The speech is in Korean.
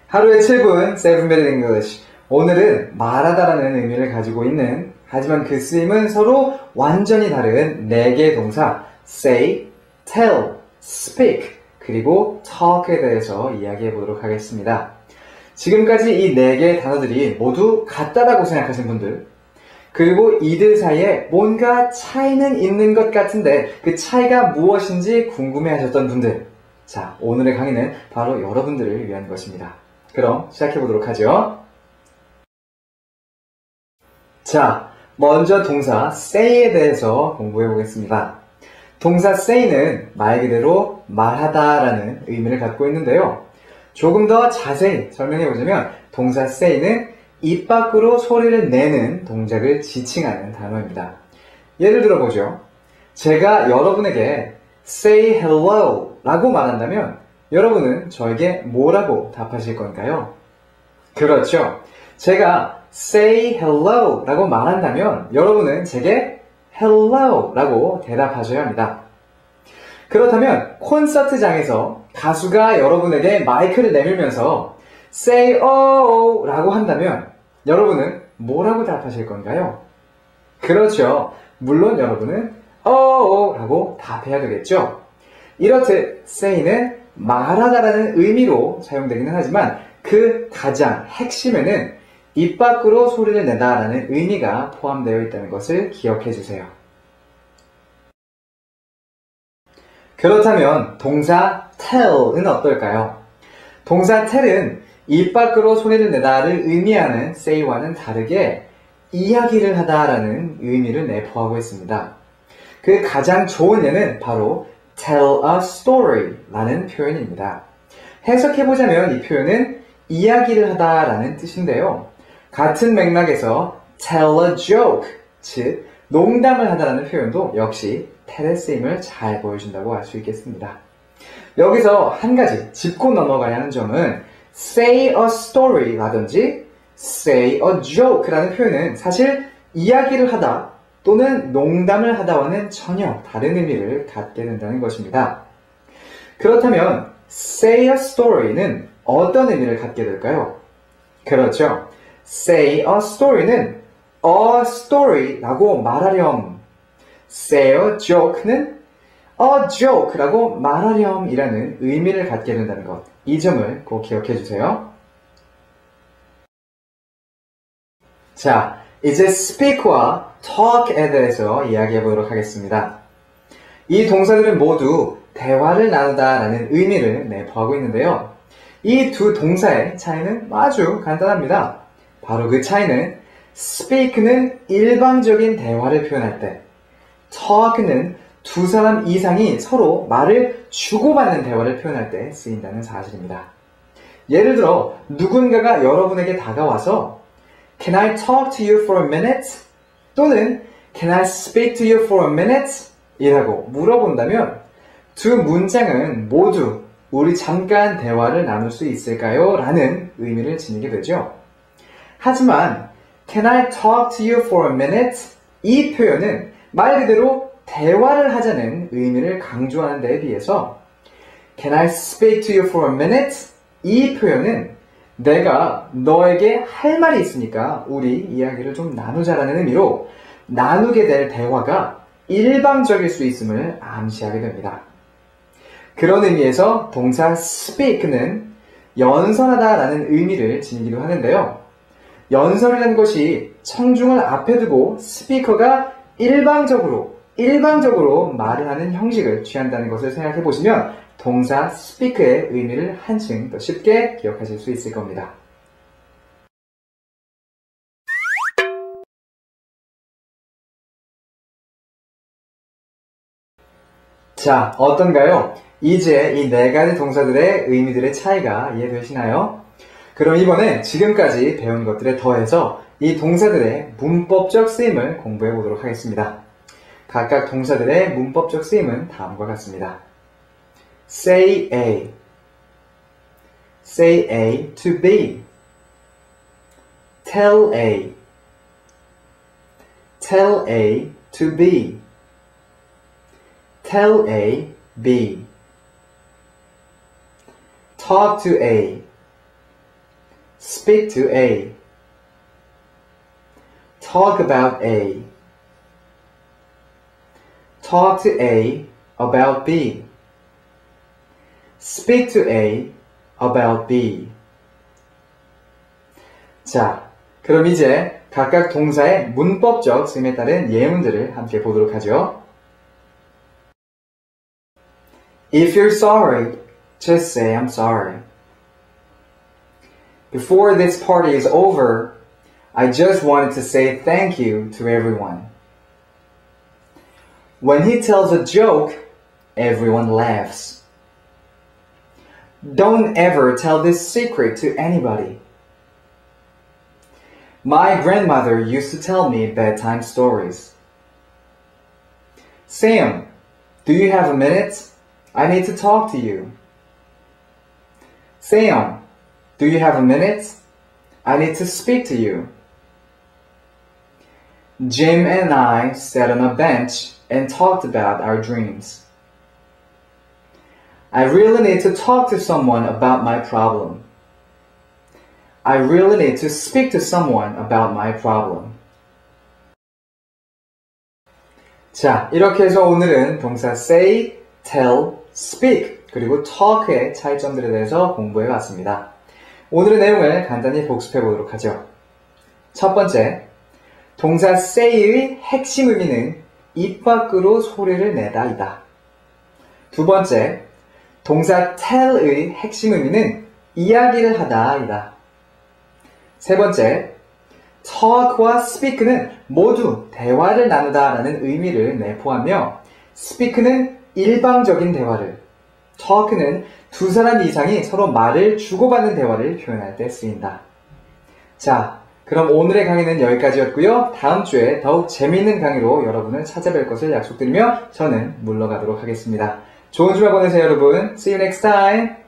하루에 7분 7-minute English. 오늘은 말하다라는 의미를 가지고 있는, 하지만 그 쓰임은 서로 완전히 다른 4개의 동사 say, tell, speak, 그리고 talk에 대해서 이야기해 보도록 하겠습니다. 지금까지 이 4개의 단어들이 모두 같다라고 생각하신 분들, 그리고 이들 사이에 뭔가 차이는 있는 것 같은데 그 차이가 무엇인지 궁금해 하셨던 분들, 자, 오늘의 강의는 바로 여러분들을 위한 것입니다. 그럼 시작해 보도록 하죠. 자, 먼저 동사 say에 대해서 공부해 보겠습니다. 동사 say는 말 그대로 말하다라는 의미를 갖고 있는데요. 조금 더 자세히 설명해 보자면 동사 say는 입 밖으로 소리를 내는 동작을 지칭하는 단어입니다. 예를 들어보죠. 제가 여러분에게 say hello 라고 말한다면 여러분은 저에게 뭐라고 답하실 건가요? 그렇죠. 제가 say hello 라고 말한다면 여러분은 제게 hello 라고 대답하셔야 합니다. 그렇다면 콘서트장에서 가수가 여러분에게 마이크를 내밀면서 say oh 라고 한다면 여러분은 뭐라고 답하실 건가요? 그렇죠. 물론 여러분은 oh 라고 답해야 되겠죠. 이렇듯 say는 말하다라는 의미로 사용되기는 하지만 그 가장 핵심에는 입 밖으로 소리를 내다라는 의미가 포함되어 있다는 것을 기억해 주세요. 그렇다면 동사 tell은 어떨까요? 동사 tell은 입 밖으로 소리를 내다를 의미하는 say와는 다르게 이야기를 하다라는 의미를 내포하고 있습니다. 그 가장 좋은 예는 바로 tell a story 라는 표현입니다. 해석해보자면 이 표현은 이야기를 하다라는 뜻인데요. 같은 맥락에서 tell a joke, 즉 농담을 하다라는 표현도 역시 tell의 쓰임을 잘 보여준다고 할 수 있겠습니다. 여기서 한 가지 짚고 넘어가야 하는 점은 say a story 라든지 say a joke 라는 표현은 사실 이야기를 하다 또는 농담을 하다와는 전혀 다른 의미를 갖게 된다는 것입니다. 그렇다면 say a story는 어떤 의미를 갖게 될까요? 그렇죠. say a story는 a story라고 말하렴. say a joke는 a joke라고 말하렴이라는 의미를 갖게 된다는 것. 이 점을 꼭 기억해 주세요. 자, 이제 speak와 talk에 대해서 이야기해 보도록 하겠습니다. 이 동사들은 모두 대화를 나누다라는 의미를 내포하고 있는데요. 이 두 동사의 차이는 아주 간단합니다. 바로 그 차이는 speak는 일방적인 대화를 표현할 때, talk는 두 사람 이상이 서로 말을 주고받는 대화를 표현할 때 쓰인다는 사실입니다. 예를 들어 누군가가 여러분에게 다가와서 Can I talk to you for a minute? 또는 Can I speak to you for a minute? 이라고 물어본다면 두 문장은 모두 우리 잠깐 대화를 나눌 수 있을까요? 라는 의미를 지니게 되죠. 하지만 Can I talk to you for a minute? 이 표현은 말 그대로 대화를 하자는 의미를 강조하는 데에 비해서 Can I speak to you for a minute? 이 표현은 내가 너에게 할 말이 있으니까 우리 이야기를 좀 나누자라는 의미로 나누게 될 대화가 일방적일 수 있음을 암시하게 됩니다. 그런 의미에서 동사 speak는 연설하다라는 의미를 지니기도 하는데요. 연설이라는 것이 청중을 앞에 두고 스피커가 일방적으로 말을 하는 형식을 취한다는 것을 생각해 보시면 동사 speak의 의미를 한층 더 쉽게 기억하실 수 있을 겁니다. 자, 어떤가요? 이제 이 4가지 동사들의 의미들의 차이가 이해되시나요? 그럼 이번엔 지금까지 배운 것들에 더해서 이 동사들의 문법적 쓰임을 공부해 보도록 하겠습니다. 각각 동사들의 문법적 쓰임은 다음과 같습니다. Say A, say A to B, tell A, tell A to B, tell A, B, talk to A, speak to A. Talk about A. Talk to A about B. Speak to A about B. 자, 그럼 이제 각각 동사의 문법적 쓰임에 따른 예문들을 함께 보도록 하죠. If you're sorry, just say I'm sorry. Before this party is over, I just wanted to say thank you to everyone. When he tells a joke, everyone laughs. Don't ever tell this secret to anybody. My grandmother used to tell me bedtime stories. Sam, do you have a minute? I need to talk to you. Sam, do you have a minute? I need to speak to you. Jim and I sat on a bench and talked about our dreams. I really need to talk to someone about my problem. I really need to speak to someone about my problem. 자, 이렇게 해서 오늘은 동사 say, tell, speak, 그리고 talk의 차이점들에 대해서 공부해 봤습니다. 오늘의 내용을 간단히 복습해 보도록 하죠. 첫 번째, 동사 say의 핵심 의미는 입 밖으로 소리를 내다이다. 두 번째, 동사 tell의 핵심 의미는 이야기를 하다이다. 세 번째, talk와 speak는 모두 대화를 나누다라는 의미를 내포하며 speak는 일방적인 대화를, talk는 두 사람 이상이 서로 말을 주고받는 대화를 표현할 때 쓰인다. 자, 그럼 오늘의 강의는 여기까지였고요. 다음 주에 더욱 재미있는 강의로 여러분을 찾아뵐 것을 약속드리며 저는 물러가도록 하겠습니다. 좋은 주말 보내세요, 여러분. See you next time.